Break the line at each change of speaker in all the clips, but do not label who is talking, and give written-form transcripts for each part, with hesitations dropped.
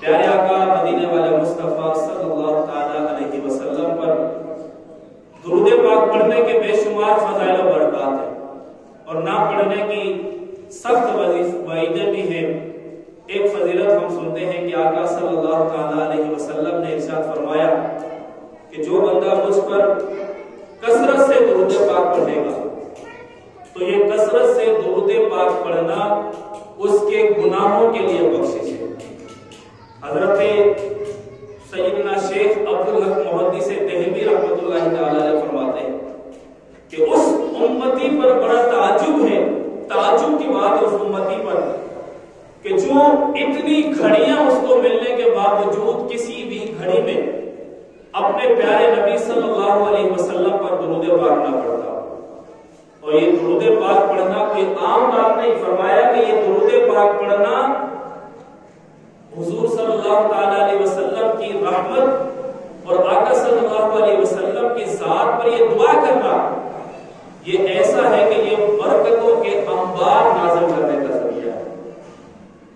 پیارے آقا مدینے والے مصطفیٰ صلی اللہ تعالی علیہ وسلم پر درود پاک پڑھنے کے بے شمار فضائل و برکات ہیں اور نہ پڑھنے کی سخت وعیدیں بھی ہیں۔ ایک فضیلت ہم سنتے ہیں کہ آقا صلی اللہ تعالی علیہ وسلم نے ارشاد فرمایا کہ جو بندہ مجھ پر کثرت سے درود پاک پڑھے گا تو یہ کثرت سے درود پاک پڑھنا اس کے گناہوں کے لیے بخشش ہے۔ حضرت سیدنا شیخ عبدالحق محدث دہلوی رحمۃ اللہ تعالی علیہ فرماتے ہیں کہ اس امتی پر بڑا تعجب ہے، تعجب کی بات اس امتی پر کہ جو اتنی گھڑیاں اس کو ملنے کے باوجود کسی بھی گھڑی میں اپنے پیارے نبی صلی اللہ علیہ وسلم پر درود پاک نہ پڑھتا۔ اور یہ درود پاک پڑھنا کوئی عام بات نہیں، فرمایا کہ یہ درود پاک پڑھنا حضور صلی اللہ تعالی علیہ وسلم کی رحمت اور آقا صلی اللہ علیہ وسلم کی ذات پر یہ دعا کرنا، یہ ایسا ہے کہ یہ برکتوں کے انبار نازل کرنے کا ذریعہ ہے۔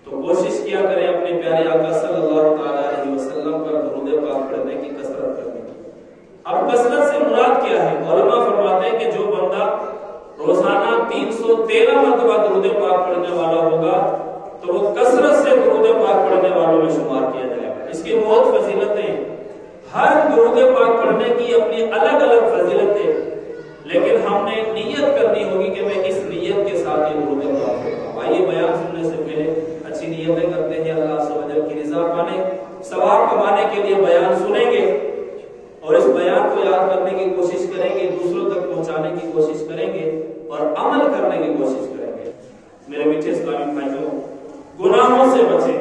تو کوشش کیا کریں اپنے پیارے آقا صلی اللہ تعالی علیہ وسلم پر درود پاک پڑھنے کی کثرت کرنے کی۔ اب کثرت سے مراد کیا ہے؟ علماء فرماتے ہیں کہ جو بندہ روزانہ 313 مرتبہ درود پاک پڑھنے والا ہوگا تو وہ کثرت سے درود پاک پڑھنے والوں میں شمار کیا جائے گا۔ اس کی بہت فضیلتیں، ہر درود پاک پڑھنے کی اپنی الگ الگ فضیلتیں، لیکن ہم نے نیت کرنی ہوگی کہ میں اس نیت کے ساتھ یہ درود پاک پڑھوں۔ آئیے بیان سننے سے پہلے اچھی نیتیں کرتے ہیں، اللہ عز و جل کی رضا پانے ثواب کمانے کے لیے بیان سنیں گے اور اس بیان کو یاد کرنے کی کوشش کریں گے، دوسروں تک پہنچانے کی کوشش کریں گے اور عمل کرنے کی کوشش کریں گے۔ میرے میٹھے اسلامی بھائیوں، گناہوں سے بچیں،